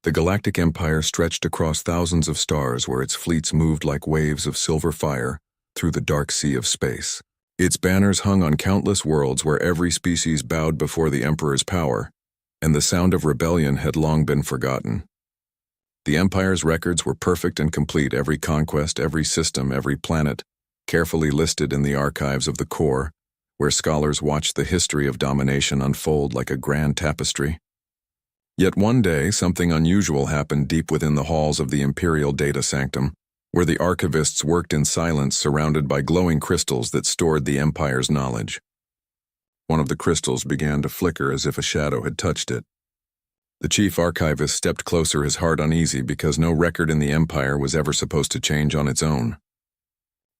The Galactic Empire stretched across thousands of stars where its fleets moved like waves of silver fire through the dark sea of space. Its banners hung on countless worlds where every species bowed before the Emperor's power, and the sound of rebellion had long been forgotten. The Empire's records were perfect and complete, every conquest, every system, every planet, carefully listed in the archives of the core, where scholars watched the history of domination unfold like a grand tapestry. Yet one day, something unusual happened deep within the halls of the Imperial Data Sanctum, where the archivists worked in silence surrounded by glowing crystals that stored the Empire's knowledge. One of the crystals began to flicker as if a shadow had touched it. The chief archivist stepped closer, his heart uneasy because no record in the Empire was ever supposed to change on its own.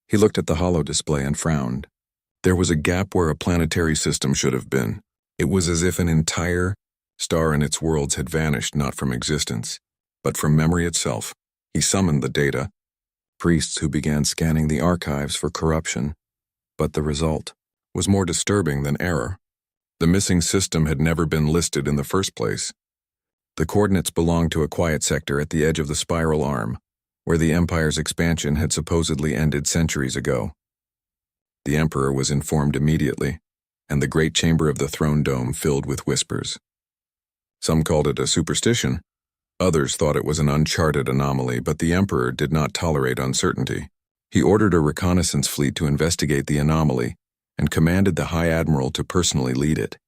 He looked at the holo display and frowned. There was a gap where a planetary system should have been. It was as if an entire star and its worlds had vanished not from existence, but from memory itself. He summoned the data, priests who began scanning the archives for corruption, but the result was more disturbing than error. The missing system had never been listed in the first place. The coordinates belonged to a quiet sector at the edge of the spiral arm, where the Empire's expansion had supposedly ended centuries ago. The Emperor was informed immediately, and the great chamber of the throne dome filled with whispers. Some called it a superstition. Others thought it was an uncharted anomaly, but the Emperor did not tolerate uncertainty. He ordered a reconnaissance fleet to investigate the anomaly and commanded the High Admiral to personally lead it.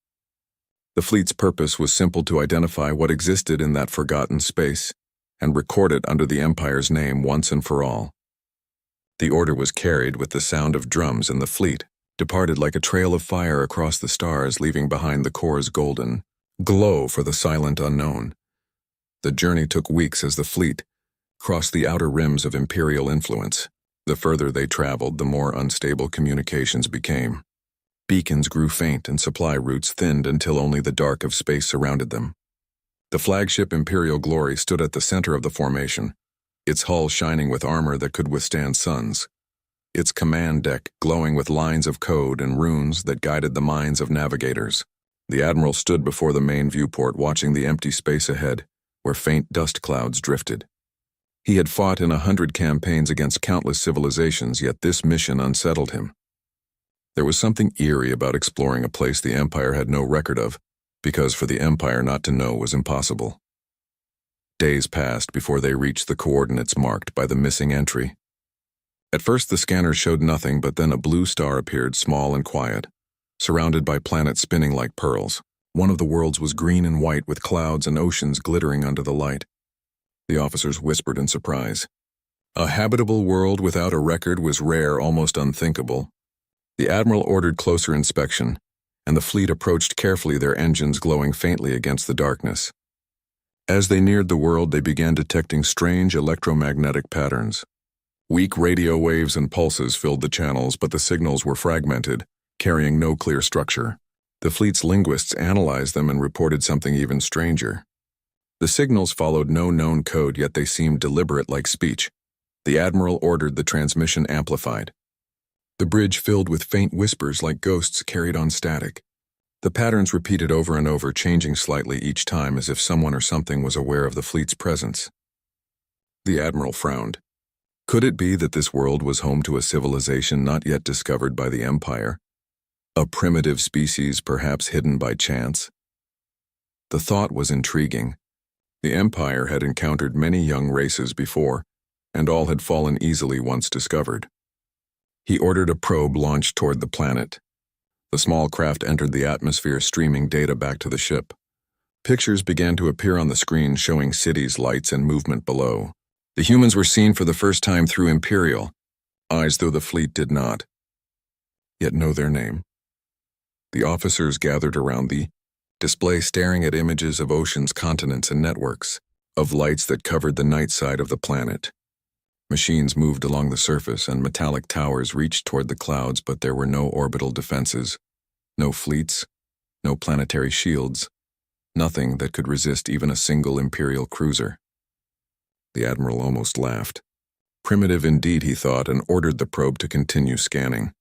The fleet's purpose was simple: to identify what existed in that forgotten space and record it under the Empire's name once and for all. The order was carried with the sound of drums, and the fleet departed like a trail of fire across the stars, leaving behind the core's golden glow for the silent unknown. The journey took weeks as the fleet crossed the outer rims of Imperial influence. The further they traveled, the more unstable communications became. Beacons grew faint and supply routes thinned until only the dark of space surrounded them. The flagship Imperial Glory stood at the center of the formation, its hull shining with armor that could withstand suns, its command deck glowing with lines of code and runes that guided the minds of navigators. The Admiral stood before the main viewport, watching the empty space ahead, where faint dust clouds drifted. He had fought in 100 campaigns against countless civilizations, yet this mission unsettled him. There was something eerie about exploring a place the Empire had no record of, because for the Empire not to know was impossible. Days passed before they reached the coordinates marked by the missing entry. At first the scanner showed nothing, but then a blue star appeared, small and quiet, surrounded by planets spinning like pearls. One of the worlds was green and white, with clouds and oceans glittering under the light. The officers whispered in surprise. A habitable world without a record was rare, almost unthinkable. The Admiral ordered closer inspection, and the fleet approached carefully, their engines glowing faintly against the darkness. As they neared the world, they began detecting strange electromagnetic patterns. Weak radio waves and pulses filled the channels, but the signals were fragmented, carrying no clear structure. The fleet's linguists analyzed them and reported something even stranger. The signals followed no known code, yet they seemed deliberate, like speech. The Admiral ordered the transmission amplified. The bridge filled with faint whispers like ghosts carried on static. The patterns repeated over and over, changing slightly each time, as if someone or something was aware of the fleet's presence. The Admiral frowned. Could it be that this world was home to a civilization not yet discovered by the Empire? A primitive species, perhaps hidden by chance? The thought was intriguing. The Empire had encountered many young races before, and all had fallen easily once discovered. He ordered a probe launched toward the planet. The small craft entered the atmosphere, streaming data back to the ship. Pictures began to appear on the screen, showing cities, lights, and movement below. The humans were seen for the first time through Imperial eyes, though the fleet did not yet know their name. The officers gathered around the display, staring at images of oceans, continents, and networks, of lights that covered the night side of the planet. Machines moved along the surface, and metallic towers reached toward the clouds, but there were no orbital defenses, no fleets, no planetary shields, nothing that could resist even a single Imperial cruiser. The Admiral almost laughed. Primitive indeed, he thought, and ordered the probe to continue scanning.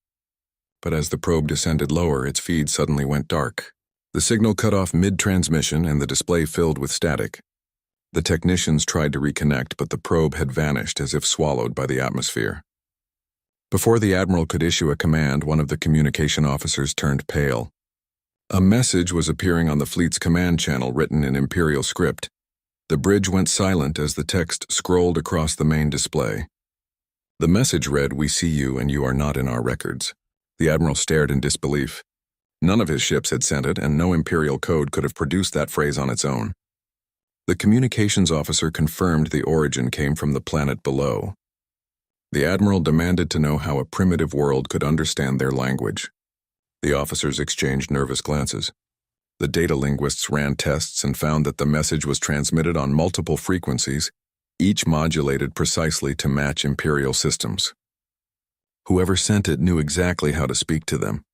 But as the probe descended lower, its feed suddenly went dark. The signal cut off mid-transmission, and the display filled with static. The technicians tried to reconnect, but the probe had vanished as if swallowed by the atmosphere. Before the Admiral could issue a command, one of the communication officers turned pale. A message was appearing on the fleet's command channel written in Imperial script. The bridge went silent as the text scrolled across the main display. The message read, "We see you and you are not in our records." The Admiral stared in disbelief. None of his ships had sent it, and no Imperial code could have produced that phrase on its own. The communications officer confirmed the origin came from the planet below. The Admiral demanded to know how a primitive world could understand their language. The officers exchanged nervous glances. The data linguists ran tests and found that the message was transmitted on multiple frequencies, each modulated precisely to match Imperial systems. Whoever sent it knew exactly how to speak to them.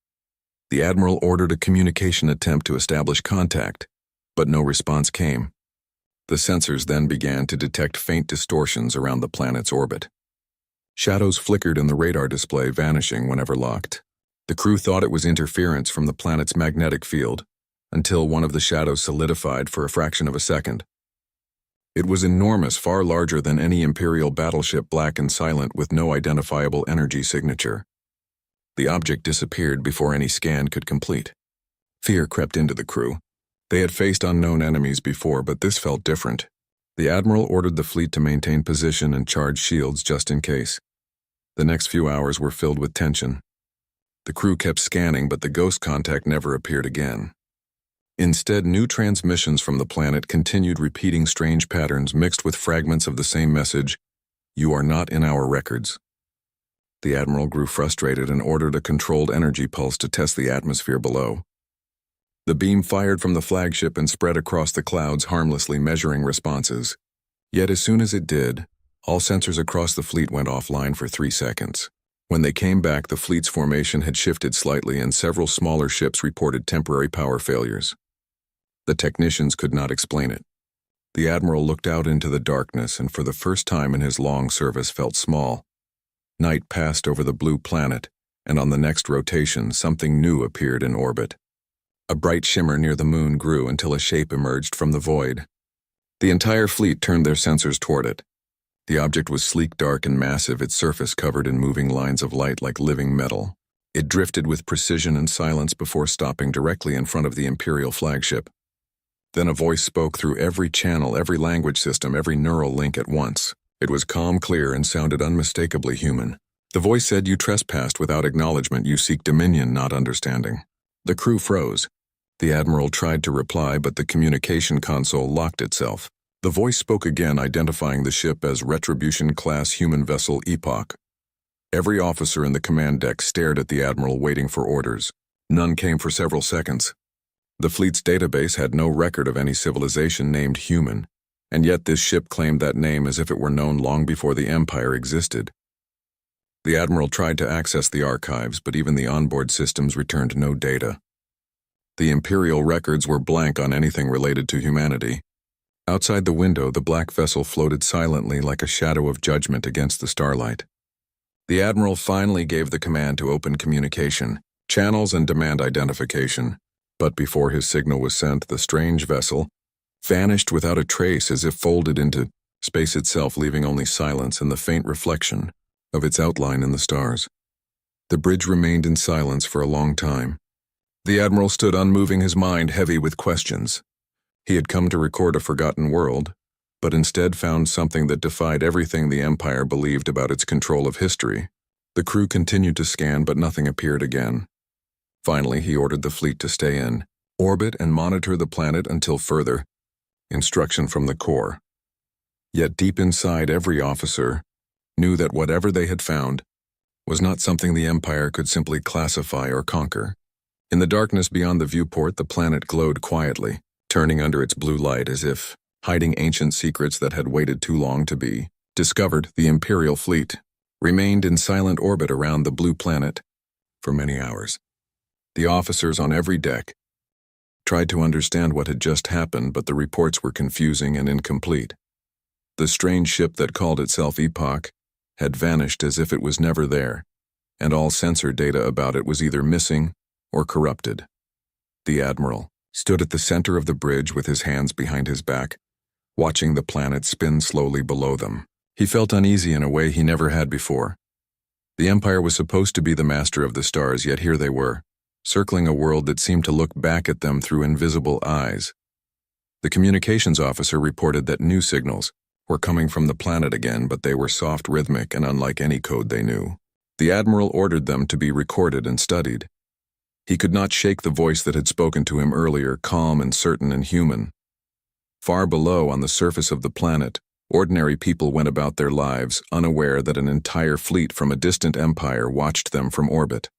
The Admiral ordered a communication attempt to establish contact, but no response came. The sensors then began to detect faint distortions around the planet's orbit. Shadows flickered in the radar display, vanishing whenever locked. The crew thought it was interference from the planet's magnetic field, until one of the shadows solidified for a fraction of a second. It was enormous, far larger than any Imperial battleship, black and silent with no identifiable energy signature. The object disappeared before any scan could complete. Fear crept into the crew. They had faced unknown enemies before, but this felt different. The Admiral ordered the fleet to maintain position and charge shields just in case. The next few hours were filled with tension. The crew kept scanning, but the ghost contact never appeared again. Instead, new transmissions from the planet continued repeating strange patterns mixed with fragments of the same message, "You are not in our records." The Admiral grew frustrated and ordered a controlled energy pulse to test the atmosphere below. The beam fired from the flagship and spread across the clouds, harmlessly measuring responses. Yet as soon as it did, all sensors across the fleet went offline for 3 seconds. When they came back, the fleet's formation had shifted slightly and several smaller ships reported temporary power failures. The technicians could not explain it. The Admiral looked out into the darkness and for the first time in his long service felt small. Night passed over the blue planet, and on the next rotation, something new appeared in orbit. A bright shimmer near the moon grew until a shape emerged from the void. The entire fleet turned their sensors toward it. The object was sleek, dark, and massive, its surface covered in moving lines of light like living metal. It drifted with precision and silence before stopping directly in front of the Imperial flagship. Then a voice spoke through every channel, every language system, every neural link at once. It was calm, clear, and sounded unmistakably human. The voice said, "You trespassed without acknowledgement. You seek dominion, not understanding." The crew froze. The Admiral tried to reply, but the communication console locked itself. The voice spoke again, identifying the ship as Retribution-class human vessel Epoch. Every officer in the command deck stared at the Admiral, waiting for orders. None came for several seconds. The fleet's database had no record of any civilization named human, and yet this ship claimed that name as if it were known long before the Empire existed. The Admiral tried to access the archives, but even the onboard systems returned no data. The Imperial records were blank on anything related to humanity. Outside the window, the black vessel floated silently like a shadow of judgment against the starlight. The Admiral finally gave the command to open communication, channels, and demand identification. But before his signal was sent, the strange vessel vanished without a trace, as if folded into space itself, leaving only silence and the faint reflection of its outline in the stars. The bridge remained in silence for a long time. The Admiral stood unmoving, his mind heavy with questions. He had come to record a forgotten world, but instead found something that defied everything the Empire believed about its control of history. The crew continued to scan, but nothing appeared again. Finally, he ordered the fleet to stay in orbit and monitor the planet until further instruction from the Corps. Yet deep inside, every officer knew that whatever they had found was not something the Empire could simply classify or conquer. In the darkness beyond the viewport, the planet glowed quietly, turning under its blue light as if hiding ancient secrets that had waited too long to be discovered. The Imperial fleet remained in silent orbit around the blue planet for many hours. The officers on every deck tried to understand what had just happened, but the reports were confusing and incomplete. The strange ship that called itself Epoch had vanished as if it was never there, and all sensor data about it was either missing or corrupted. The Admiral stood at the center of the bridge with his hands behind his back, watching the planet spin slowly below them. He felt uneasy in a way he never had before. The Empire was supposed to be the master of the stars, yet here they were, circling a world that seemed to look back at them through invisible eyes. The communications officer reported that new signals were coming from the planet again, but they were soft, rhythmic, and unlike any code they knew. The Admiral ordered them to be recorded and studied. He could not shake the voice that had spoken to him earlier, calm and certain and human. Far below, on the surface of the planet, ordinary people went about their lives, unaware that an entire fleet from a distant empire watched them from orbit.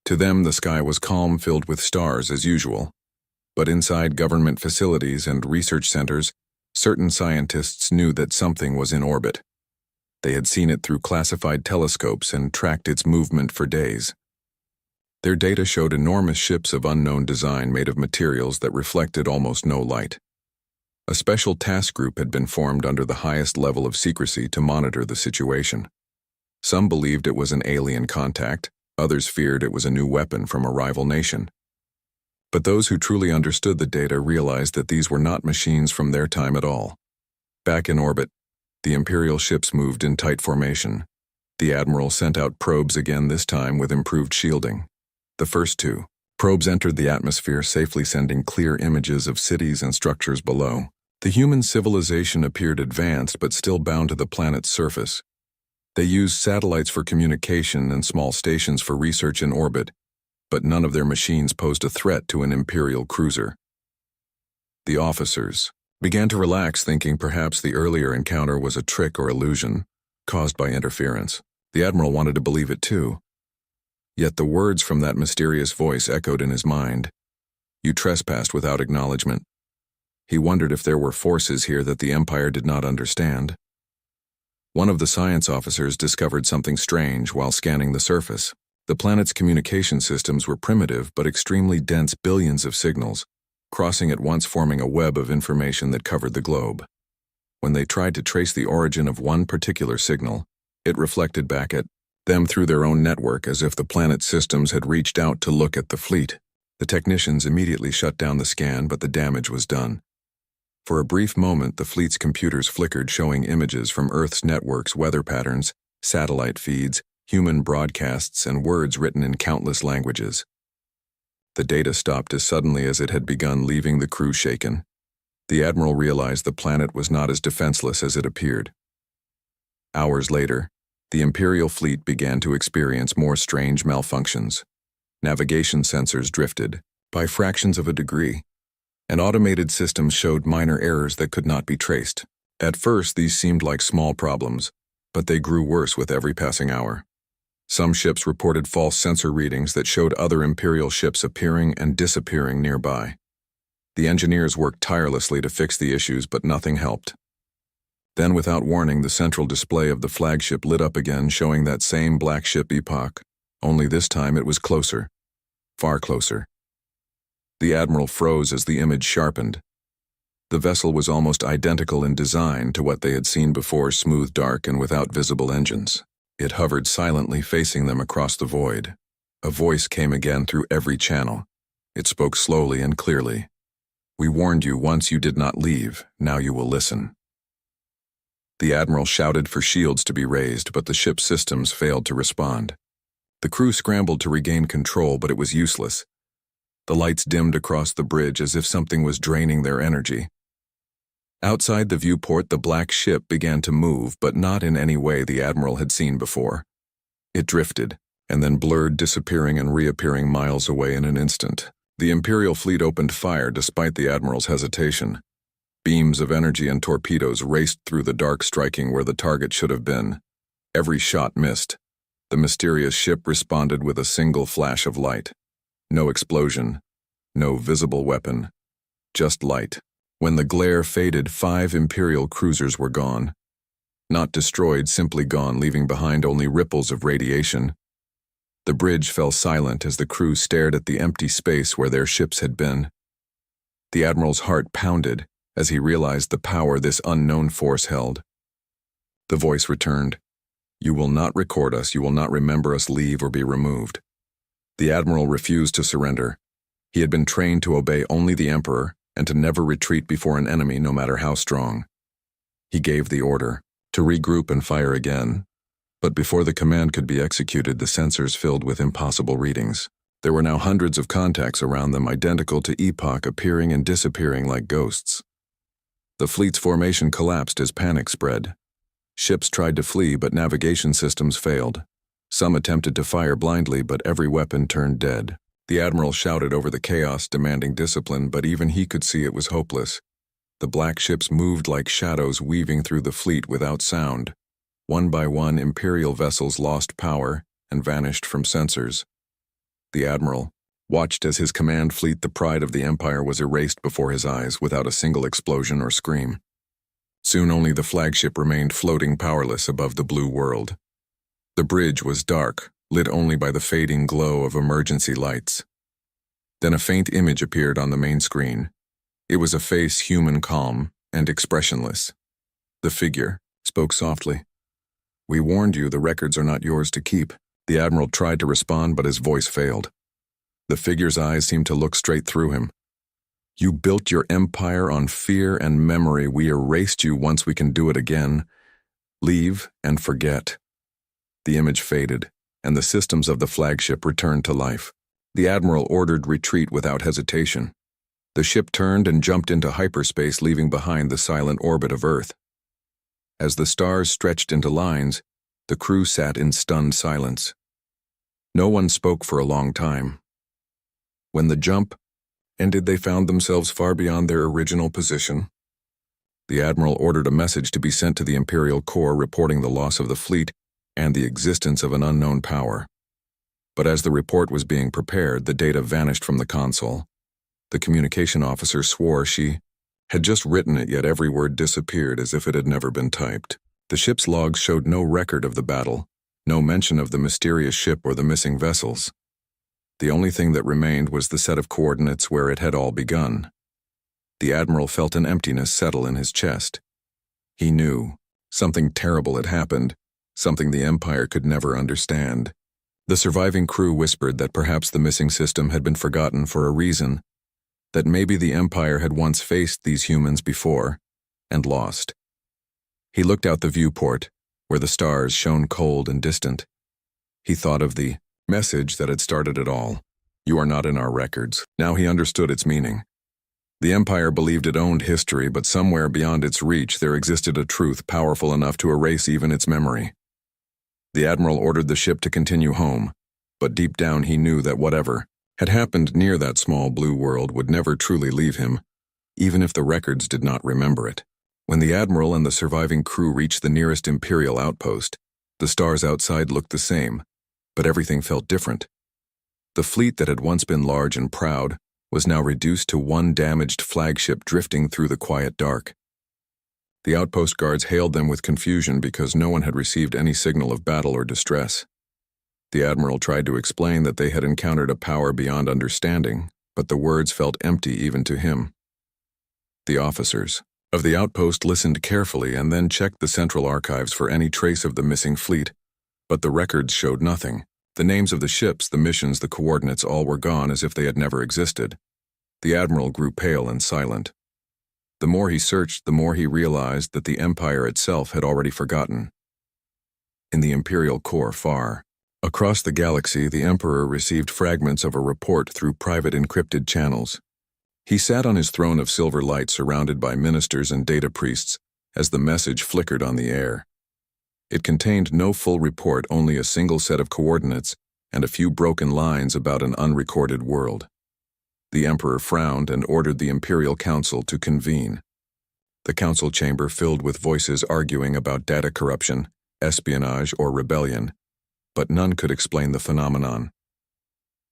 To them, the sky was calm, filled with stars as usual. But inside government facilities and research centers, certain scientists knew that something was in orbit. They had seen it through classified telescopes and tracked its movement for days. Their data showed enormous ships of unknown design made of materials that reflected almost no light. A special task group had been formed under the highest level of secrecy to monitor the situation. Some believed it was an alien contact, others feared it was a new weapon from a rival nation. But those who truly understood the data realized that these were not machines from their time at all. Back in orbit, the Imperial ships moved in tight formation. The Admiral sent out probes again, this time with improved shielding. The first two probes entered the atmosphere, safely sending clear images of cities and structures below. The human civilization appeared advanced but still bound to the planet's surface. They used satellites for communication and small stations for research in orbit, but none of their machines posed a threat to an Imperial cruiser. The officers began to relax, thinking perhaps the earlier encounter was a trick or illusion caused by interference. The Admiral wanted to believe it too. Yet the words from that mysterious voice echoed in his mind. You trespassed without acknowledgement. He wondered if there were forces here that the Empire did not understand. One of the science officers discovered something strange while scanning the surface. The planet's communication systems were primitive but extremely dense, billions of signals, crossing at once, forming a web of information that covered the globe. When they tried to trace the origin of one particular signal, it reflected back at them through their own network, as if the planet's systems had reached out to look at the fleet. The technicians immediately shut down the scan, but the damage was done. For a brief moment, the fleet's computers flickered, showing images from Earth's networks, weather patterns, satellite feeds, human broadcasts, and words written in countless languages. The data stopped as suddenly as it had begun, leaving the crew shaken. The Admiral realized the planet was not as defenseless as it appeared. Hours later, the Imperial fleet began to experience more strange malfunctions. Navigation sensors drifted by fractions of a degree, and automated systems showed minor errors that could not be traced. At first, these seemed like small problems, but they grew worse with every passing hour. Some ships reported false sensor readings that showed other Imperial ships appearing and disappearing nearby. The engineers worked tirelessly to fix the issues, but nothing helped. Then, without warning, the central display of the flagship lit up again, showing that same black ship epoch, only this time it was closer, far closer. The Admiral froze as the image sharpened. The vessel was almost identical in design to what they had seen before, smooth, dark, and without visible engines. It hovered silently, facing them across the void. A voice came again through every channel. It spoke slowly and clearly. We warned you once, you did not leave. Now you will listen. The Admiral shouted for shields to be raised, but the ship's systems failed to respond. The crew scrambled to regain control, but it was useless. The lights dimmed across the bridge as if something was draining their energy. Outside the viewport, the black ship began to move, but not in any way the Admiral had seen before. It drifted, and then blurred, disappearing and reappearing miles away in an instant. The Imperial fleet opened fire despite the Admiral's hesitation. Beams of energy and torpedoes raced through the dark, striking where the target should have been. Every shot missed. The mysterious ship responded with a single flash of light. No explosion, no visible weapon, just light. When the glare faded, 5 Imperial cruisers were gone. Not destroyed, simply gone, leaving behind only ripples of radiation. The bridge fell silent as the crew stared at the empty space where their ships had been. The Admiral's heart pounded as he realized the power this unknown force held. The voice returned. You will not record us, you will not remember us, leave or be removed. The Admiral refused to surrender. He had been trained to obey only the Emperor, and to never retreat before an enemy no matter how strong. He gave the order to regroup and fire again, but before the command could be executed, the sensors filled with impossible readings. There were now hundreds of contacts around them, identical to Epoch, appearing and disappearing like ghosts. The fleet's formation collapsed as panic spread. Ships tried to flee, but navigation systems failed. Some attempted to fire blindly, but every weapon turned dead. The admiral shouted over the chaos, demanding discipline, but even he could see it was hopeless. The black ships moved like shadows, weaving through the fleet without sound. One by one, Imperial vessels lost power and vanished from sensors. The admiral watched as his command fleet, the pride of the Empire, was erased before his eyes without a single explosion or scream. Soon only the flagship remained floating powerless above the blue world. The bridge was dark, lit only by the fading glow of emergency lights. Then a faint image appeared on the main screen. It was a face, human, calm, and expressionless. The figure spoke softly. "We warned you, the records are not yours to keep." The admiral tried to respond, but his voice failed. The figure's eyes seemed to look straight through him. "You built your empire on fear and memory. We erased you once we can do it again. Leave and forget." The image faded, and the systems of the flagship returned to life. The admiral ordered retreat without hesitation. The ship turned and jumped into hyperspace, leaving behind the silent orbit of Earth. As the stars stretched into lines, the crew sat in stunned silence. No one spoke for a long time. When the jump ended, they found themselves far beyond their original position. The admiral ordered a message to be sent to the Imperial Corps reporting the loss of the fleet and the existence of an unknown power. But as the report was being prepared, the data vanished from the console. The communication officer swore she had just written it, yet every word disappeared as if it had never been typed. The ship's logs showed no record of the battle, no mention of the mysterious ship or the missing vessels. The only thing that remained was the set of coordinates where it had all begun. The admiral felt an emptiness settle in his chest. He knew something terrible had happened, something the Empire could never understand. The surviving crew whispered that perhaps the missing system had been forgotten for a reason, that maybe the Empire had once faced these humans before and lost. He looked out the viewport, where the stars shone cold and distant. He thought of the message that had started it all. "You are not in our records." Now he understood its meaning. The Empire believed it owned history, but somewhere beyond its reach there existed a truth powerful enough to erase even its memory. The admiral ordered the ship to continue home, but deep down he knew that whatever had happened near that small blue world would never truly leave him, even if the records did not remember it. When the admiral and the surviving crew reached the nearest Imperial outpost, the stars outside looked the same, but everything felt different. The fleet that had once been large and proud was now reduced to one damaged flagship drifting through the quiet dark. The outpost guards hailed them with confusion because no one had received any signal of battle or distress. The admiral tried to explain that they had encountered a power beyond understanding, but the words felt empty even to him. The officers of the outpost listened carefully and then checked the central archives for any trace of the missing fleet, but the records showed nothing. The names of the ships, the missions, the coordinates, all were gone as if they had never existed. The admiral grew pale and silent. The more he searched, the more he realized that the Empire itself had already forgotten. In the Imperial Corps far across the galaxy, the Emperor received fragments of a report through private encrypted channels. He sat on his throne of silver light surrounded by ministers and data priests as the message flickered on the air. It contained no full report, only a single set of coordinates and a few broken lines about an unrecorded world. The Emperor frowned and ordered the Imperial Council to convene. The council chamber filled with voices arguing about data corruption, espionage, or rebellion, but none could explain the phenomenon.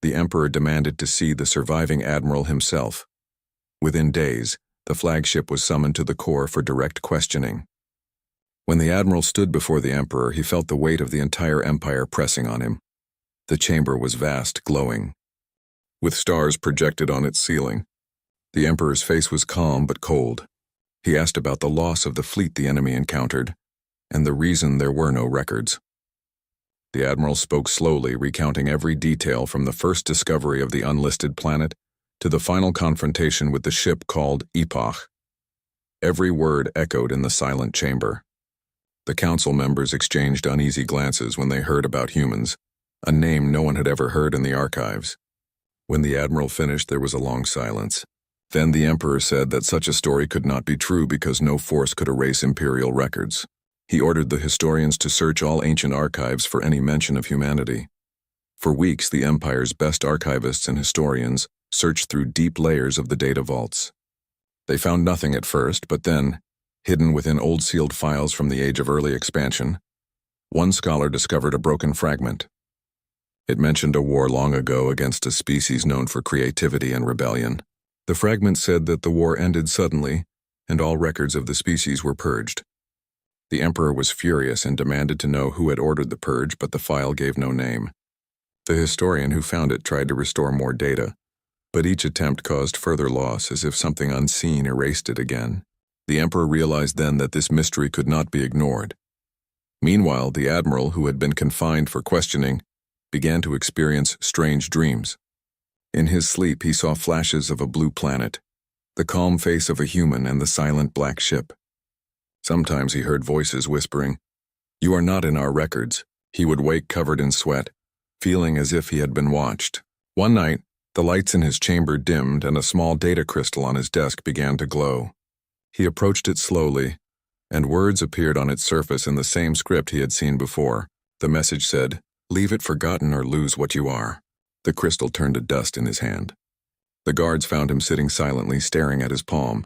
The Emperor demanded to see the surviving admiral himself. Within days, the flagship was summoned to the Corps for direct questioning. When the admiral stood before the Emperor, he felt the weight of the entire Empire pressing on him. The chamber was vast, glowing, with stars projected on its ceiling. The Emperor's face was calm but cold. He asked about the loss of the fleet the enemy encountered, and the reason there were no records. The admiral spoke slowly, recounting every detail from the first discovery of the unlisted planet to the final confrontation with the ship called Epoch. Every word echoed in the silent chamber. The council members exchanged uneasy glances when they heard about humans, a name no one had ever heard in the archives. When the admiral finished, there was a long silence. Then the emperor said that such a story could not be true because no force could erase imperial records. He ordered the historians to search all ancient archives for any mention of humanity. For weeks, the empire's best archivists and historians searched through deep layers of the data vaults. They found nothing at first, but then, hidden within old sealed files from the age of early expansion, one scholar discovered a broken fragment. It mentioned a war long ago against a species known for creativity and rebellion. The fragment said that the war ended suddenly, and all records of the species were purged. The emperor was furious and demanded to know who had ordered the purge, but the file gave no name. The historian who found it tried to restore more data, but each attempt caused further loss, as if something unseen erased it again. The emperor realized then that this mystery could not be ignored. Meanwhile, the admiral, who had been confined for questioning, began to experience strange dreams. In his sleep, he saw flashes of a blue planet, the calm face of a human, and the silent black ship. Sometimes he heard voices whispering, "You are not in our records." He would wake covered in sweat, feeling as if he had been watched. One night, the lights in his chamber dimmed and a small data crystal on his desk began to glow. He approached it slowly, and words appeared on its surface in the same script he had seen before. The message said, "Leave it forgotten or lose what you are." The crystal turned to dust in his hand. The guards found him sitting silently, staring at his palm.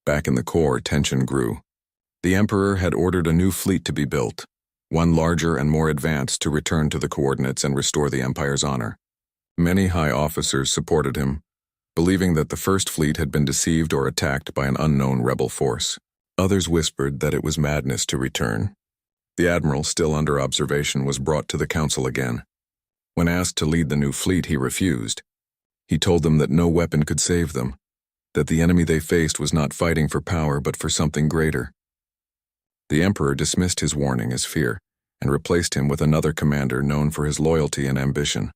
Back in the core, tension grew. The emperor had ordered a new fleet to be built, one larger and more advanced, to return to the coordinates and restore the empire's honor. Many high officers supported him, believing that the first fleet had been deceived or attacked by an unknown rebel force. Others whispered that it was madness to return. The admiral, still under observation, was brought to the council again. When asked to lead the new fleet, he refused. He told them that no weapon could save them, that the enemy they faced was not fighting for power but for something greater. The emperor dismissed his warning as fear and replaced him with another commander known for his loyalty and ambition.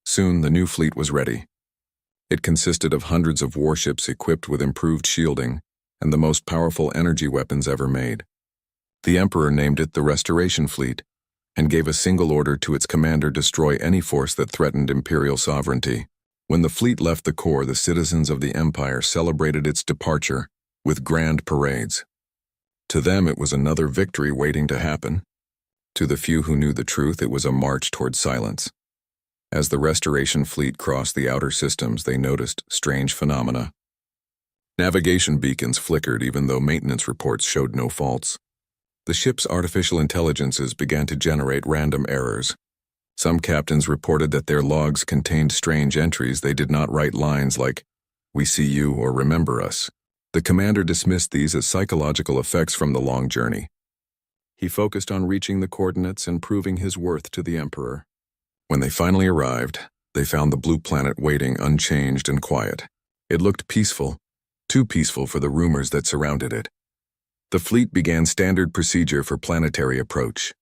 Soon the new fleet was ready. It consisted of hundreds of warships equipped with improved shielding and the most powerful energy weapons ever made. The emperor named it the Restoration Fleet and gave a single order to its commander: destroy any force that threatened imperial sovereignty. When the fleet left the core, the citizens of the empire celebrated its departure with grand parades. To them, it was another victory waiting to happen. To the few who knew the truth, it was a march toward silence. As the Restoration Fleet crossed the outer systems, they noticed strange phenomena. Navigation beacons flickered even though maintenance reports showed no faults. The ship's artificial intelligences began to generate random errors. Some captains reported that their logs contained strange entries. They did not write lines like, "We see you" or "Remember us." The commander dismissed these as psychological effects from the long journey. He focused on reaching the coordinates and proving his worth to the emperor. When they finally arrived, they found the blue planet waiting, unchanged and quiet. It looked peaceful, too peaceful for the rumors that surrounded it. The fleet began standard procedure for planetary approach.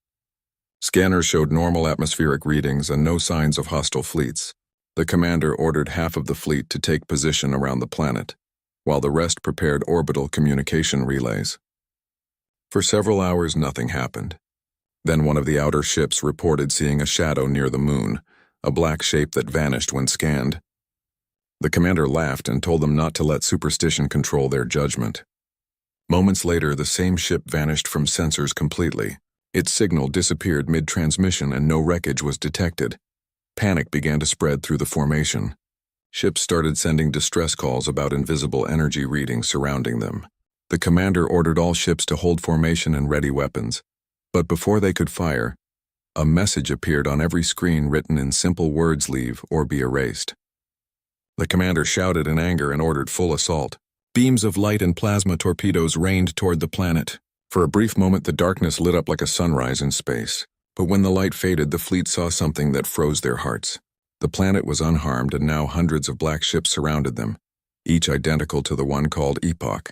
Scanners showed normal atmospheric readings and no signs of hostile fleets. The commander ordered half of the fleet to take position around the planet, while the rest prepared orbital communication relays. For several hours, nothing happened. Then one of the outer ships reported seeing a shadow near the moon, a black shape that vanished when scanned. The commander laughed and told them not to let superstition control their judgment. Moments later, the same ship vanished from sensors completely. Its signal disappeared mid-transmission and no wreckage was detected. Panic began to spread through the formation. Ships started sending distress calls about invisible energy readings surrounding them. The commander ordered all ships to hold formation and ready weapons. But before they could fire, a message appeared on every screen written in simple words: leave or be erased. The commander shouted in anger and ordered full assault. Beams of light and plasma torpedoes rained toward the planet. For a brief moment, the darkness lit up like a sunrise in space. But when the light faded, the fleet saw something that froze their hearts. The planet was unharmed, and now hundreds of black ships surrounded them, each identical to the one called Epoch.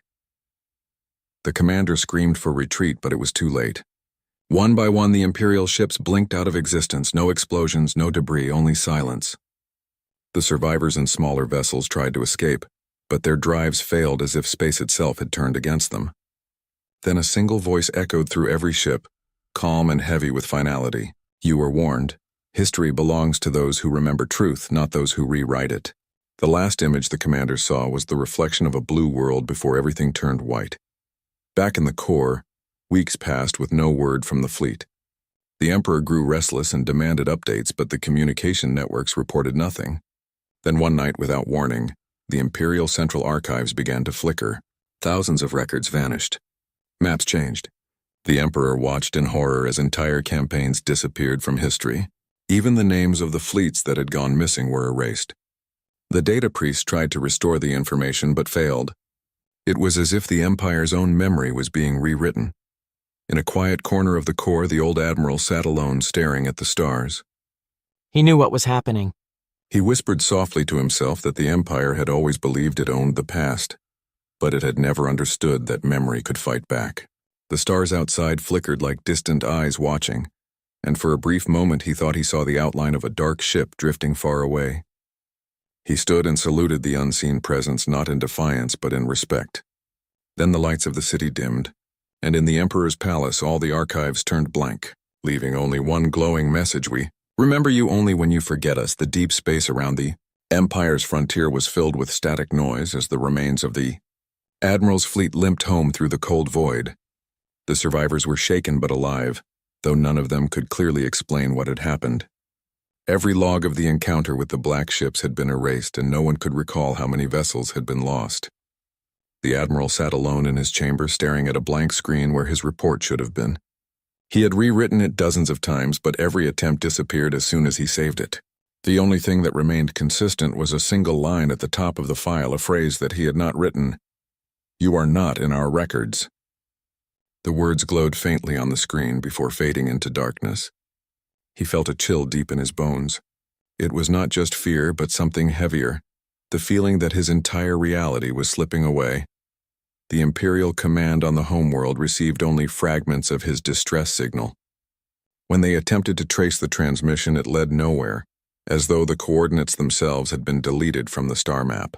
The commander screamed for retreat, but it was too late. One by one, the Imperial ships blinked out of existence. No explosions, no debris, only silence. The survivors in smaller vessels tried to escape, but their drives failed as if space itself had turned against them. Then a single voice echoed through every ship, calm and heavy with finality. You were warned. History belongs to those who remember truth, not those who rewrite it. The last image the commander saw was the reflection of a blue world before everything turned white. Back in the core, weeks passed with no word from the fleet. The Emperor grew restless and demanded updates, but the communication networks reported nothing. Then one night, without warning, the Imperial Central Archives began to flicker. Thousands of records vanished. Maps changed. The Emperor watched in horror as entire campaigns disappeared from history. Even the names of the fleets that had gone missing were erased. The data priests tried to restore the information but failed. It was as if the Empire's own memory was being rewritten. In a quiet corner of the core, the old admiral sat alone, staring at the stars. He knew what was happening. He whispered softly to himself that the Empire had always believed it owned the past, but it had never understood that memory could fight back. The stars outside flickered like distant eyes watching, and for a brief moment he thought he saw the outline of a dark ship drifting far away. He stood and saluted the unseen presence, not in defiance but in respect. Then the lights of the city dimmed, and in the Emperor's palace all the archives turned blank, leaving only one glowing message: we remember you only when you forget us. The deep space around the Empire's frontier was filled with static noise as the remains of the Admiral's fleet limped home through the cold void. The survivors were shaken but alive, though none of them could clearly explain what had happened. Every log of the encounter with the black ships had been erased, and no one could recall how many vessels had been lost. The Admiral sat alone in his chamber, staring at a blank screen where his report should have been. He had rewritten it dozens of times, but every attempt disappeared as soon as he saved it. The only thing that remained consistent was a single line at the top of the file, a phrase that he had not written: "You are not in our records." The words glowed faintly on the screen before fading into darkness. He felt a chill deep in his bones. It was not just fear, but something heavier, the feeling that his entire reality was slipping away. The Imperial command on the homeworld received only fragments of his distress signal. When they attempted to trace the transmission, it led nowhere, as though the coordinates themselves had been deleted from the star map.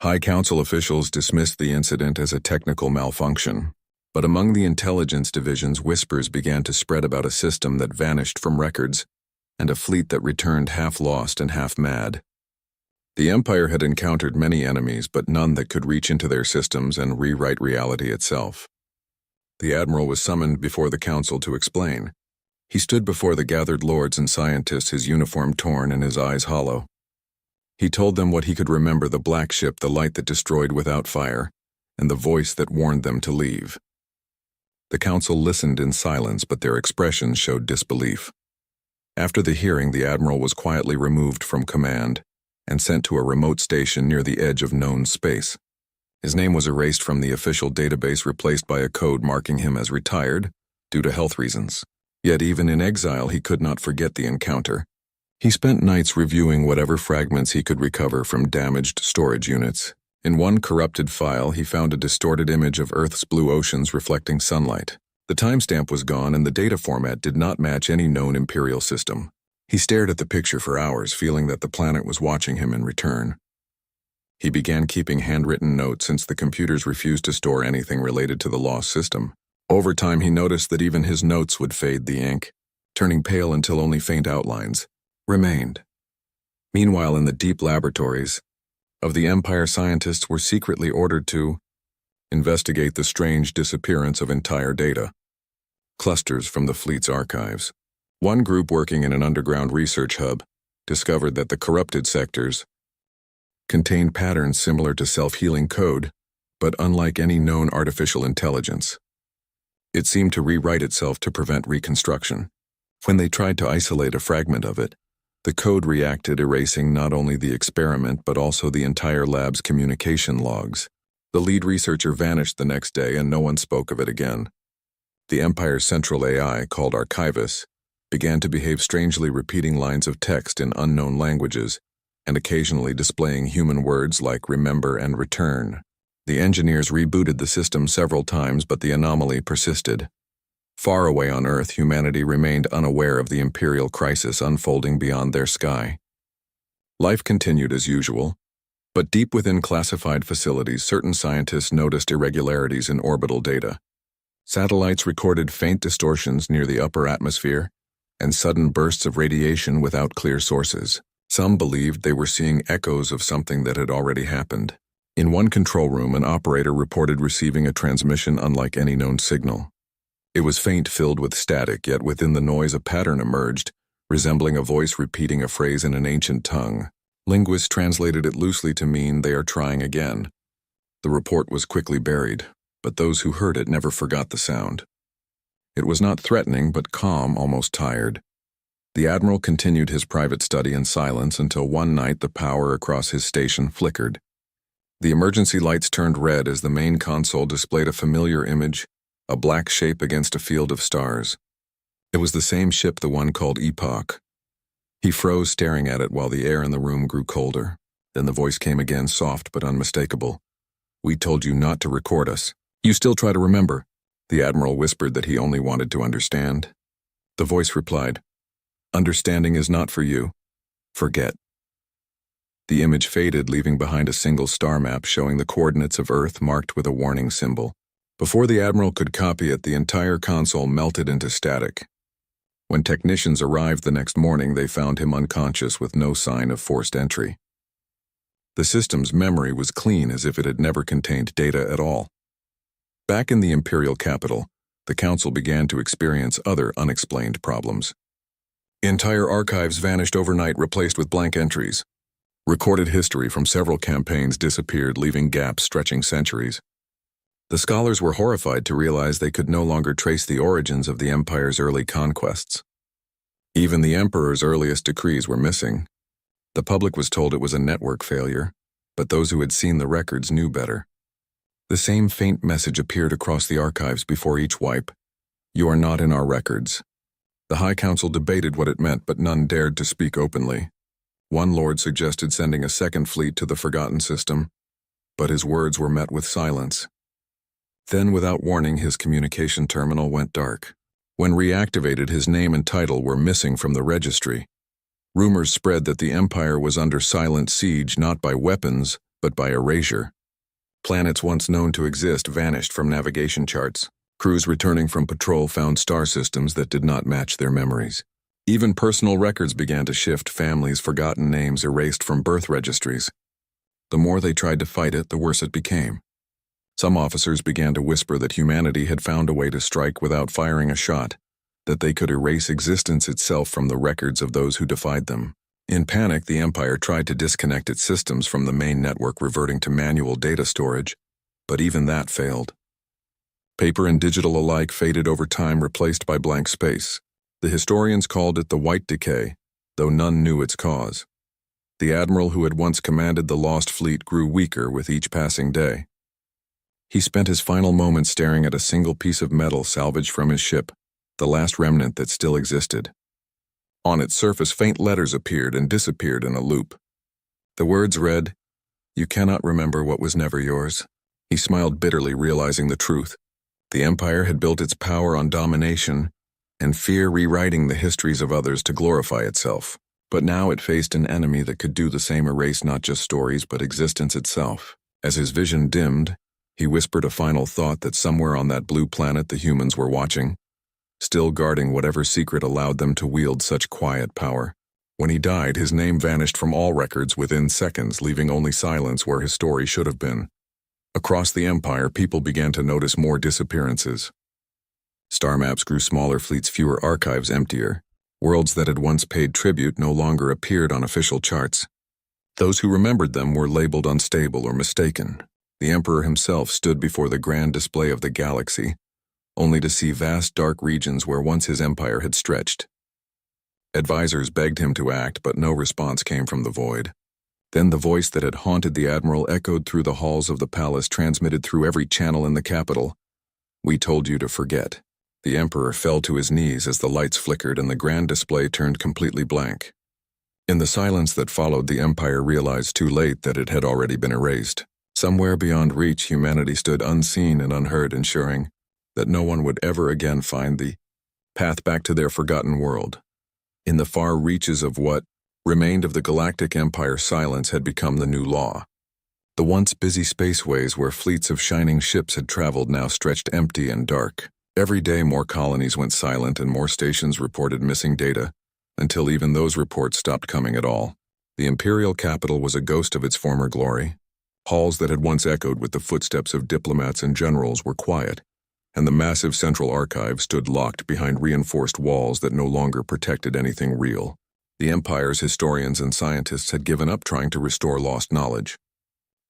High Council officials dismissed the incident as a technical malfunction, but among the intelligence divisions, whispers began to spread about a system that vanished from records and a fleet that returned half lost and half mad. The Empire had encountered many enemies, but none that could reach into their systems and rewrite reality itself. The Admiral was summoned before the Council to explain. He stood before the gathered lords and scientists, his uniform torn and his eyes hollow. He told them what he could remember: the black ship, the light that destroyed without fire, and the voice that warned them to leave. The Council listened in silence, but their expressions showed disbelief. After the hearing, the Admiral was quietly removed from command and sent to a remote station near the edge of known space. His name was erased from the official database, replaced by a code marking him as retired due to health reasons. Yet even in exile, he could not forget the encounter. He spent nights reviewing whatever fragments he could recover from damaged storage units. In one corrupted file, he found a distorted image of Earth's blue oceans reflecting sunlight. The timestamp was gone, and the data format did not match any known Imperial system. He stared at the picture for hours, feeling that the planet was watching him in return. He began keeping handwritten notes, since the computers refused to store anything related to the lost system. Over time, he noticed that even his notes would fade the ink, turning pale until only faint outlines remained. Meanwhile, in the deep laboratories of the Empire, scientists were secretly ordered to investigate the strange disappearance of entire data clusters from the fleet's archives. One group, working in an underground research hub, discovered that the corrupted sectors contained patterns similar to self-healing code, but unlike any known artificial intelligence. It seemed to rewrite itself to prevent reconstruction. When they tried to isolate a fragment of it, the code reacted, erasing not only the experiment but also the entire lab's communication logs. The lead researcher vanished the next day, and no one spoke of it again. The Empire's central AI, called Archivus, began to behave strangely, repeating lines of text in unknown languages and occasionally displaying human words like remember and return. The engineers rebooted the system several times, but the anomaly persisted. Far away on Earth, humanity remained unaware of the Imperial crisis unfolding beyond their sky. Life continued as usual, but deep within classified facilities, certain scientists noticed irregularities in orbital data. Satellites recorded faint distortions near the upper atmosphere and sudden bursts of radiation without clear sources. Some believed they were seeing echoes of something that had already happened. In one control room, an operator reported receiving a transmission unlike any known signal. It was faint, filled with static, yet within the noise a pattern emerged, resembling a voice repeating a phrase in an ancient tongue. Linguists translated it loosely to mean "they are trying again." The report was quickly buried, but those who heard it never forgot the sound. It was not threatening, but calm, almost tired. The Admiral continued his private study in silence until one night the power across his station flickered. The emergency lights turned red as the main console displayed a familiar image, a black shape against a field of stars. It was the same ship, the one called Epoch. He froze, staring at it while the air in the room grew colder. Then the voice came again, soft but unmistakable. "We told you not to record us. You still try to remember." The Admiral whispered that he only wanted to understand. The voice replied, "Understanding is not for you. Forget." The image faded, leaving behind a single star map showing the coordinates of Earth marked with a warning symbol. Before the Admiral could copy it, the entire console melted into static. When technicians arrived the next morning, they found him unconscious with no sign of forced entry. The system's memory was clean, as if it had never contained data at all. Back in the Imperial capital, the Council began to experience other unexplained problems. Entire archives vanished overnight, replaced with blank entries. Recorded history from several campaigns disappeared, leaving gaps stretching centuries. The scholars were horrified to realize they could no longer trace the origins of the Empire's early conquests. Even the Emperor's earliest decrees were missing. The public was told it was a network failure, but those who had seen the records knew better. The same faint message appeared across the archives before each wipe: "You are not in our records." The High Council debated what it meant, but none dared to speak openly. One lord suggested sending a second fleet to the Forgotten System, but his words were met with silence. Then, without warning, his communication terminal went dark. When reactivated, his name and title were missing from the registry. Rumors spread that the Empire was under silent siege, not by weapons, but by erasure. Planets once known to exist vanished from navigation charts. Crews returning from patrol found star systems that did not match their memories. Even personal records began to shift, families' forgotten names erased from birth registries. The more they tried to fight it, the worse it became. Some officers began to whisper that humanity had found a way to strike without firing a shot, that they could erase existence itself from the records of those who defied them. In panic, the Empire tried to disconnect its systems from the main network, reverting to manual data storage, but even that failed. Paper and digital alike faded over time, replaced by blank space. The historians called it the White Decay, though none knew its cause. The Admiral who had once commanded the Lost Fleet grew weaker with each passing day. He spent his final moments staring at a single piece of metal salvaged from his ship, the last remnant that still existed. On its surface, faint letters appeared and disappeared in a loop. The words read, "You cannot remember what was never yours." He smiled bitterly, realizing the truth. The Empire had built its power on domination and fear, rewriting the histories of others to glorify itself. But now it faced an enemy that could do the same, erase not just stories but existence itself. As his vision dimmed, he whispered a final thought: that somewhere on that blue planet the humans were watching, still guarding whatever secret allowed them to wield such quiet power. When he died, his name vanished from all records within seconds, leaving only silence where his story should have been. Across the Empire, people began to notice more disappearances. Star maps grew smaller, fleets fewer, archives emptier. Worlds that had once paid tribute no longer appeared on official charts. Those who remembered them were labeled unstable or mistaken. The Emperor himself stood before the grand display of the galaxy, only to see vast dark regions where once his empire had stretched. Advisors begged him to act, but no response came from the void. Then the voice that had haunted the Admiral echoed through the halls of the palace, transmitted through every channel in the capital. "We told you to forget." The Emperor fell to his knees as the lights flickered and the grand display turned completely blank. In the silence that followed, the Empire realized too late that it had already been erased. Somewhere beyond reach, humanity stood unseen and unheard, ensuring that no one would ever again find the path back to their forgotten world. In the far reaches of what remained of the Galactic Empire's silence had become the new law. The once busy spaceways where fleets of shining ships had traveled now stretched empty and dark. Every day more colonies went silent and more stations reported missing data, until even those reports stopped coming at all. The imperial capital was a ghost of its former glory. Halls that had once echoed with the footsteps of diplomats and generals were quiet, and the massive central archive stood locked behind reinforced walls that no longer protected anything real. The Empire's historians and scientists had given up trying to restore lost knowledge.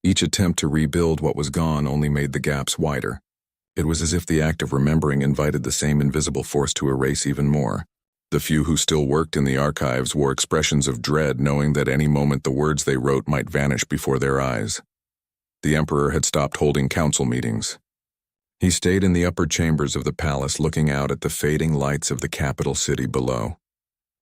Each attempt to rebuild what was gone only made the gaps wider. It was as if the act of remembering invited the same invisible force to erase even more. The few who still worked in the archives wore expressions of dread, knowing that any moment the words they wrote might vanish before their eyes. The Emperor had stopped holding council meetings. He stayed in the upper chambers of the palace, looking out at the fading lights of the capital city below.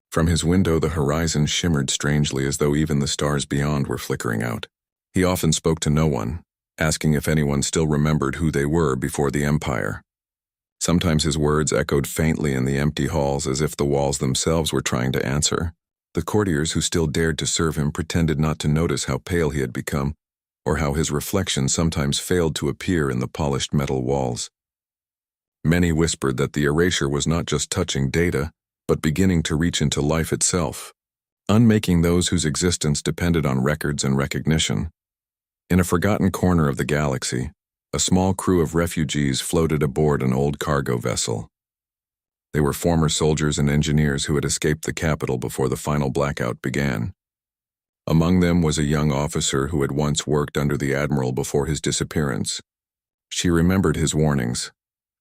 From his window, the horizon shimmered strangely, as though even the stars beyond were flickering out. He often spoke to no one, asking if anyone still remembered who they were before the Empire. Sometimes his words echoed faintly in the empty halls, as if the walls themselves were trying to answer. The courtiers who still dared to serve him pretended not to notice how pale he had become, or how his reflection sometimes failed to appear in the polished metal walls. Many whispered that the erasure was not just touching data, but beginning to reach into life itself, unmaking those whose existence depended on records and recognition. In a forgotten corner of the galaxy, a small crew of refugees floated aboard an old cargo vessel. They were former soldiers and engineers who had escaped the capital before the final blackout began. Among them was a young officer who had once worked under the admiral before his disappearance. She remembered his warnings,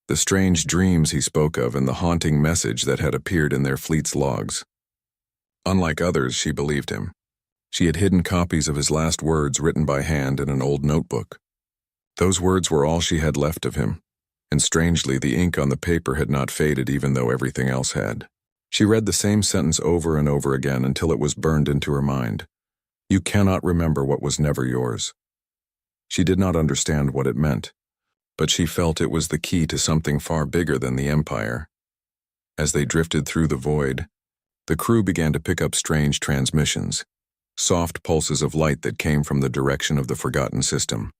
the strange dreams he spoke of, and the haunting message that had appeared in their fleet's logs. Unlike others, she believed him. She had hidden copies of his last words written by hand in an old notebook. Those words were all she had left of him, and strangely, the ink on the paper had not faded even though everything else had. She read the same sentence over and over again until it was burned into her mind. You cannot remember what was never yours. She did not understand what it meant, but she felt it was the key to something far bigger than the Empire. As they drifted through the void, the crew began to pick up strange transmissions, soft pulses of light that came from the direction of the forgotten system.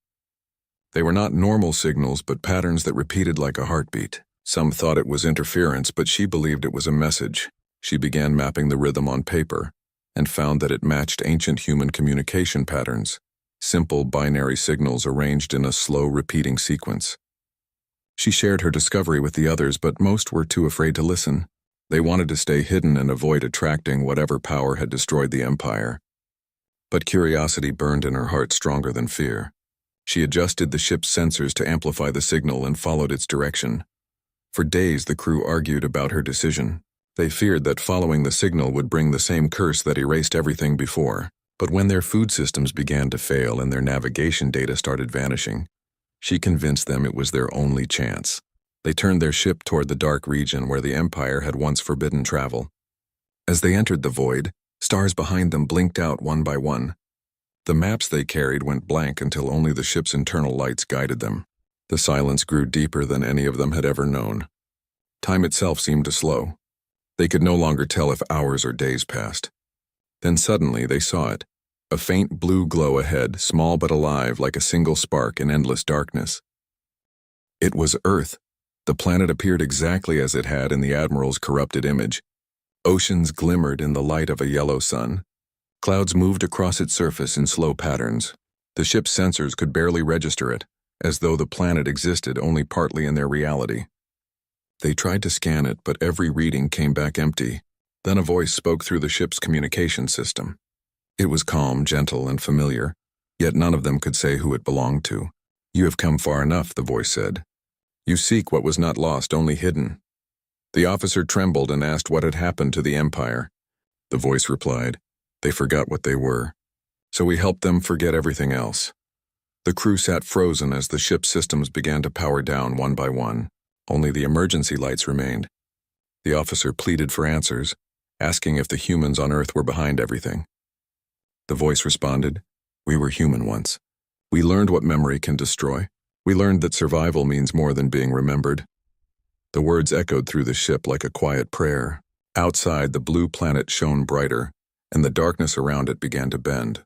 They were not normal signals, but patterns that repeated like a heartbeat. Some thought it was interference, but she believed it was a message. She began mapping the rhythm on paper, and found that it matched ancient human communication patterns, simple binary signals arranged in a slow, repeating sequence. She shared her discovery with the others, but most were too afraid to listen. They wanted to stay hidden and avoid attracting whatever power had destroyed the Empire. But curiosity burned in her heart stronger than fear. She adjusted the ship's sensors to amplify the signal and followed its direction. For days, the crew argued about her decision. They feared that following the signal would bring the same curse that erased everything before. But when their food systems began to fail and their navigation data started vanishing, she convinced them it was their only chance. They turned their ship toward the dark region where the Empire had once forbidden travel. As they entered the void, stars behind them blinked out one by one. The maps they carried went blank until only the ship's internal lights guided them. The silence grew deeper than any of them had ever known. Time itself seemed to slow. They could no longer tell if hours or days passed. Then suddenly they saw it, a faint blue glow ahead, small but alive, like a single spark in endless darkness. It was Earth. The planet appeared exactly as it had in the Admiral's corrupted image. Oceans glimmered in the light of a yellow sun. Clouds moved across its surface in slow patterns. The ship's sensors could barely register it, as though the planet existed only partly in their reality. They tried to scan it, but every reading came back empty. Then a voice spoke through the ship's communication system. It was calm, gentle, and familiar, yet none of them could say who it belonged to. You have come far enough, the voice said. You seek what was not lost, only hidden. The officer trembled and asked what had happened to the Empire. The voice replied, they forgot what they were. So we helped them forget everything else. The crew sat frozen as the ship's systems began to power down one by one. Only the emergency lights remained. The officer pleaded for answers, asking if the humans on Earth were behind everything. The voice responded, we were human once. We learned what memory can destroy. We learned that survival means more than being remembered. The words echoed through the ship like a quiet prayer. Outside, the blue planet shone brighter, and the darkness around it began to bend.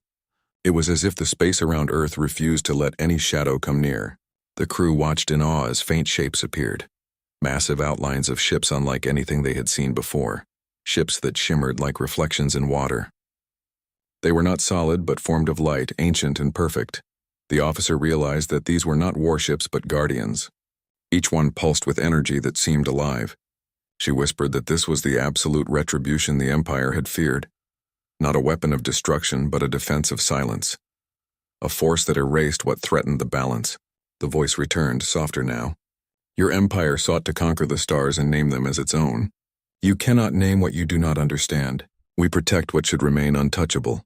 It was as if the space around Earth refused to let any shadow come near. The crew watched in awe as faint shapes appeared. Massive outlines of ships unlike anything they had seen before. Ships that shimmered like reflections in water. They were not solid but formed of light, ancient and perfect. The officer realized that these were not warships but guardians. Each one pulsed with energy that seemed alive. She whispered that this was the absolute retribution the Empire had feared. Not a weapon of destruction, but a defense of silence. A force that erased what threatened the balance. The voice returned, softer now. Your Empire sought to conquer the stars and name them as its own. You cannot name what you do not understand. We protect what should remain untouchable.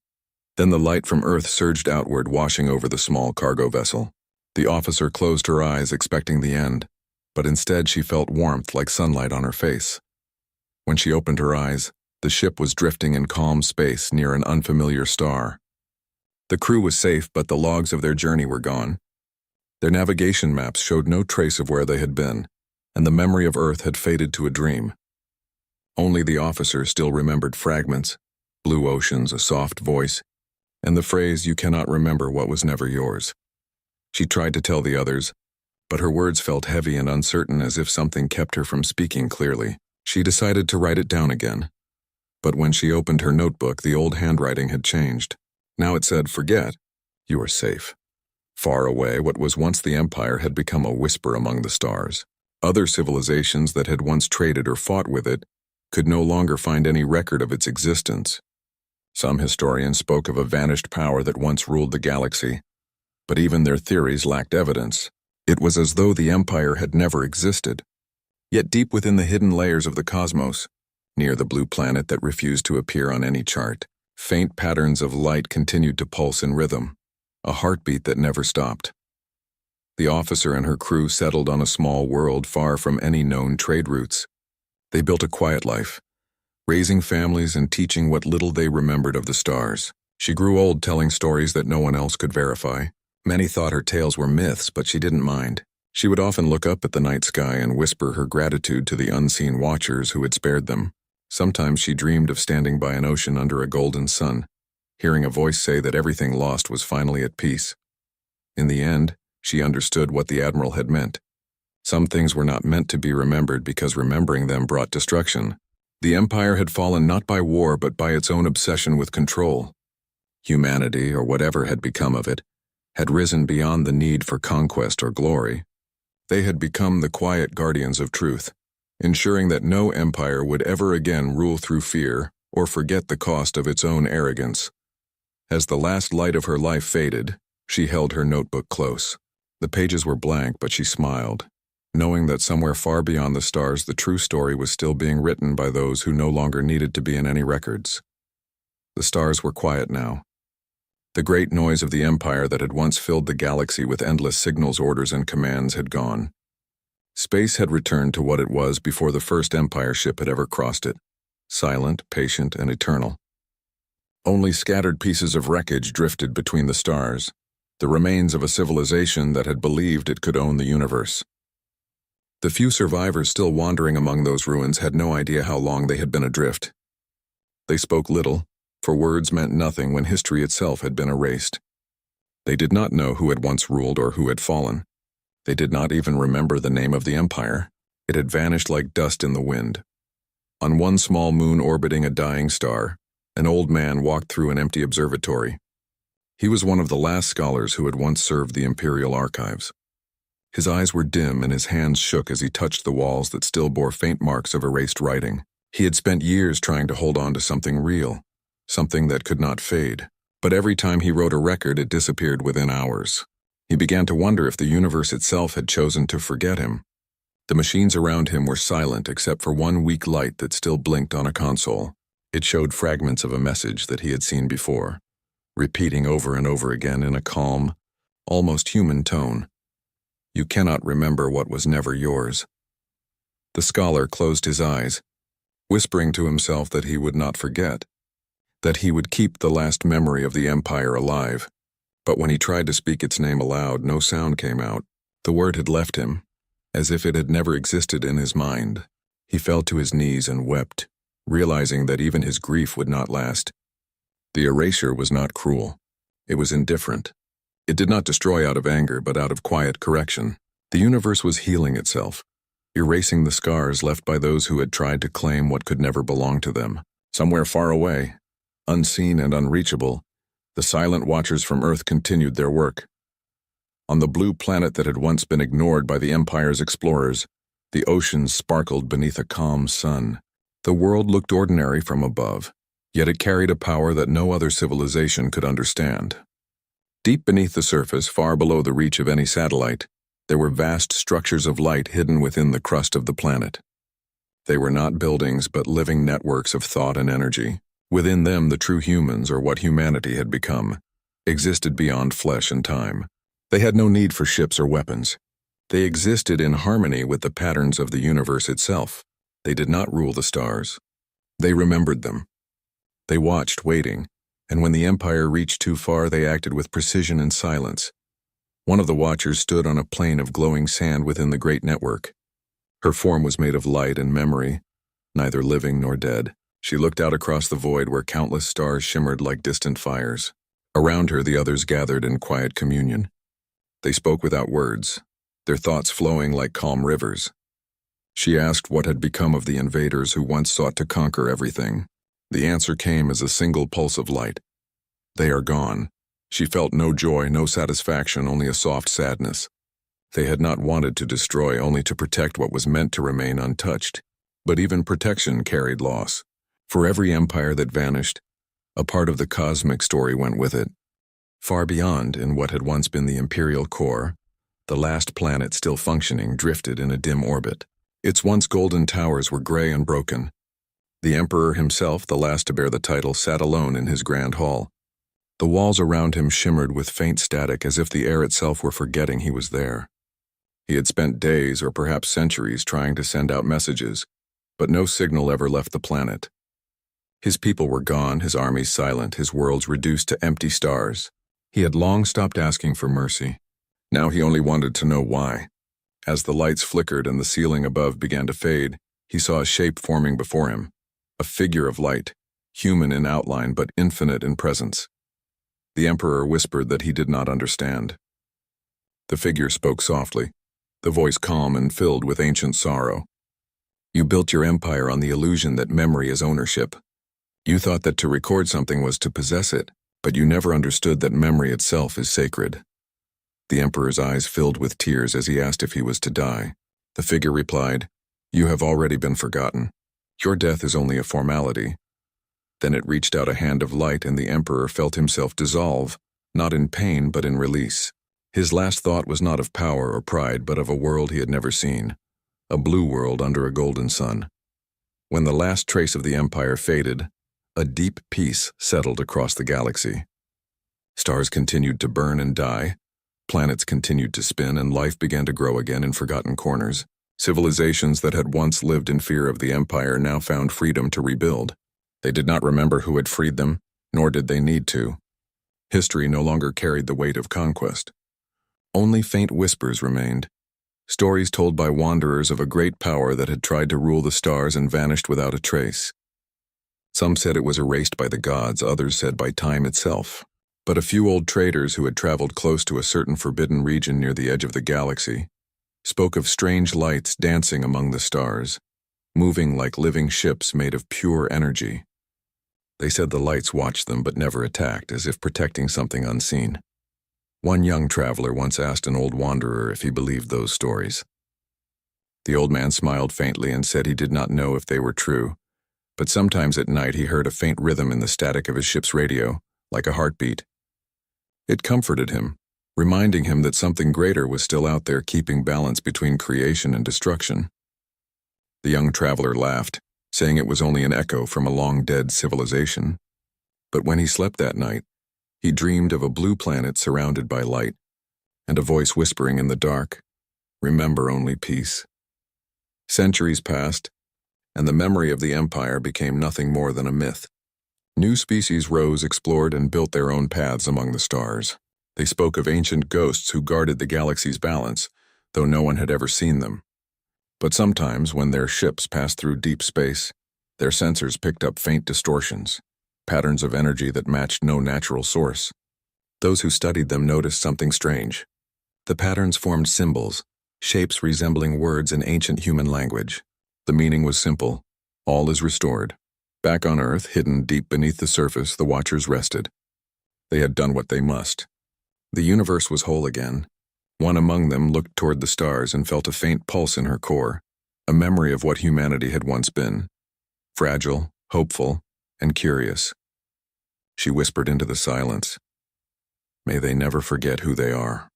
Then the light from Earth surged outward, washing over the small cargo vessel. The officer closed her eyes, expecting the end, but instead she felt warmth like sunlight on her face. When she opened her eyes, the ship was drifting in calm space near an unfamiliar star. The crew was safe, but the logs of their journey were gone. Their navigation maps showed no trace of where they had been, and the memory of Earth had faded to a dream. Only the officer still remembered fragments, blue oceans, a soft voice, and the phrase, "You cannot remember what was never yours." She tried to tell the others, but her words felt heavy and uncertain, as if something kept her from speaking clearly. She decided to write it down again. But when she opened her notebook, the old handwriting had changed. Now it said, "Forget. You are safe." Far away, what was once the Empire had become a whisper among the stars. Other civilizations that had once traded or fought with it could no longer find any record of its existence. Some historians spoke of a vanished power that once ruled the galaxy, but even their theories lacked evidence. It was as though the Empire had never existed. Yet deep within the hidden layers of the cosmos, near the blue planet that refused to appear on any chart, faint patterns of light continued to pulse in rhythm, a heartbeat that never stopped. The officer and her crew settled on a small world far from any known trade routes. They built a quiet life, raising families and teaching what little they remembered of the stars. She grew old telling stories that no one else could verify. Many thought her tales were myths, but she didn't mind. She would often look up at the night sky and whisper her gratitude to the unseen watchers who had spared them. Sometimes she dreamed of standing by an ocean under a golden sun, hearing a voice say that everything lost was finally at peace. In the end, she understood what the Admiral had meant. Some things were not meant to be remembered because remembering them brought destruction. The Empire had fallen not by war but by its own obsession with control. Humanity, or whatever had become of it, had risen beyond the need for conquest or glory. They had become the quiet guardians of truth, ensuring that no empire would ever again rule through fear or forget the cost of its own arrogance. As the last light of her life faded, she held her notebook close. The pages were blank, but she smiled, knowing that somewhere far beyond the stars the true story was still being written by those who no longer needed to be in any records. The stars were quiet now. The great noise of the Empire that had once filled the galaxy with endless signals, orders, and commands had gone. Space had returned to what it was before the first Empire ship had ever crossed it, silent, patient, and eternal. Only scattered pieces of wreckage drifted between the stars, the remains of a civilization that had believed it could own the universe. The few survivors still wandering among those ruins had no idea how long they had been adrift. They spoke little, for words meant nothing when history itself had been erased. They did not know who had once ruled or who had fallen. They did not even remember the name of the Empire. It had vanished like dust in the wind. On one small moon orbiting a dying star, an old man walked through an empty observatory. He was one of the last scholars who had once served the Imperial archives. His eyes were dim and his hands shook as he touched the walls that still bore faint marks of erased writing. He had spent years trying to hold on to something real, something that could not fade. But every time he wrote a record, it disappeared within hours. He began to wonder if the universe itself had chosen to forget him. The machines around him were silent except for one weak light that still blinked on a console. It showed fragments of a message that he had seen before, repeating over and over again in a calm, almost human tone. You cannot remember what was never yours. The scholar closed his eyes, whispering to himself that he would not forget, that he would keep the last memory of the Empire alive. But when he tried to speak its name aloud, no sound came out. The word had left him, as if it had never existed in his mind. He fell to his knees and wept, realizing that even his grief would not last. The erasure was not cruel. It was indifferent. It did not destroy out of anger, but out of quiet correction. The universe was healing itself, erasing the scars left by those who had tried to claim what could never belong to them. Somewhere far away, unseen and unreachable, the silent watchers from Earth continued their work. On the blue planet that had once been ignored by the Empire's explorers, the oceans sparkled beneath a calm sun. The world looked ordinary from above, yet it carried a power that no other civilization could understand. Deep beneath the surface, far below the reach of any satellite, there were vast structures of light hidden within the crust of the planet. They were not buildings, but living networks of thought and energy. Within them, the true humans, or what humanity had become, existed beyond flesh and time. They had no need for ships or weapons. They existed in harmony with the patterns of the universe itself. They did not rule the stars. They remembered them. They watched, waiting, and when the Empire reached too far, they acted with precision and silence. One of the watchers stood on a plain of glowing sand within the great network. Her form was made of light and memory, neither living nor dead. She looked out across the void where countless stars shimmered like distant fires. Around her, the others gathered in quiet communion. They spoke without words, their thoughts flowing like calm rivers. She asked what had become of the invaders who once sought to conquer everything. The answer came as a single pulse of light. They are gone. She felt no joy, no satisfaction, only a soft sadness. They had not wanted to destroy, only to protect what was meant to remain untouched. But even protection carried loss. For every empire that vanished, a part of the cosmic story went with it. Far beyond, in what had once been the imperial core, the last planet still functioning drifted in a dim orbit. Its once golden towers were gray and broken. The emperor himself, the last to bear the title, sat alone in his grand hall. The walls around him shimmered with faint static, as if the air itself were forgetting he was there. He had spent days or perhaps centuries trying to send out messages, but no signal ever left the planet. His people were gone, his armies silent, his worlds reduced to empty stars. He had long stopped asking for mercy. Now he only wanted to know why. As the lights flickered and the ceiling above began to fade, he saw a shape forming before him, a figure of light, human in outline but infinite in presence. The emperor whispered that he did not understand. The figure spoke softly, the voice calm and filled with ancient sorrow. You built your empire on the illusion that memory is ownership. You thought that to record something was to possess it, but you never understood that memory itself is sacred. The emperor's eyes filled with tears as he asked if he was to die. The figure replied, "You have already been forgotten. Your death is only a formality." Then it reached out a hand of light and the emperor felt himself dissolve, not in pain but in release. His last thought was not of power or pride, but of a world he had never seen, a blue world under a golden sun. When the last trace of the empire faded, a deep peace settled across the galaxy. Stars continued to burn and die, planets continued to spin, and life began to grow again in forgotten corners. Civilizations that had once lived in fear of the empire now found freedom to rebuild. They did not remember who had freed them, nor did they need to. History no longer carried the weight of conquest. Only faint whispers remained, stories told by wanderers of a great power that had tried to rule the stars and vanished without a trace. Some said it was erased by the gods, others said by time itself. But a few old traders who had traveled close to a certain forbidden region near the edge of the galaxy spoke of strange lights dancing among the stars, moving like living ships made of pure energy. They said the lights watched them but never attacked, as if protecting something unseen. One young traveler once asked an old wanderer if he believed those stories. The old man smiled faintly and said he did not know if they were true, but sometimes at night he heard a faint rhythm in the static of his ship's radio, like a heartbeat. It comforted him, reminding him that something greater was still out there keeping balance between creation and destruction. The young traveler laughed, saying it was only an echo from a long-dead civilization. But when he slept that night, he dreamed of a blue planet surrounded by light, and a voice whispering in the dark, "Remember only peace." Centuries passed, and the memory of the empire became nothing more than a myth. New species rose, explored, and built their own paths among the stars. They spoke of ancient ghosts who guarded the galaxy's balance, though no one had ever seen them. But sometimes, when their ships passed through deep space, their sensors picked up faint distortions. patterns of energy that matched no natural source. Those who studied them noticed something strange. The patterns formed symbols, shapes resembling words in ancient human language. The meaning was simple: all is restored. Back on Earth, hidden deep beneath the surface, the Watchers rested. They had done what they must. The universe was whole again. One among them looked toward the stars and felt a faint pulse in her core, a memory of what humanity had once been. Fragile, hopeful, and curious. She whispered into the silence, "May they never forget who they are."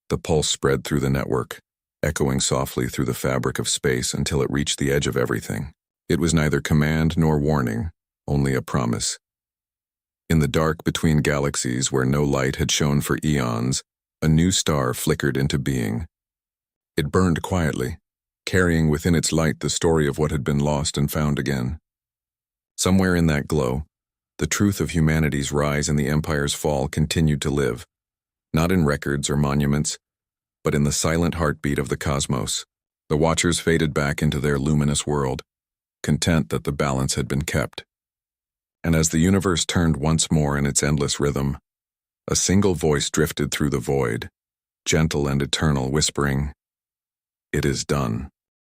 The pulse spread through the network, echoing softly through the fabric of space until it reached the edge of everything. It was neither command nor warning, only a promise. In the dark between galaxies where no light had shone for eons, a new star flickered into being. It burned quietly, carrying within its light the story of what had been lost and found again. Somewhere in that glow, the truth of humanity's rise and the Empire's fall continued to live, not in records or monuments, but in the silent heartbeat of the cosmos. The Watchers faded back into their luminous world, content that the balance had been kept. And as the universe turned once more in its endless rhythm, a single voice drifted through the void, gentle and eternal, whispering, "It is done."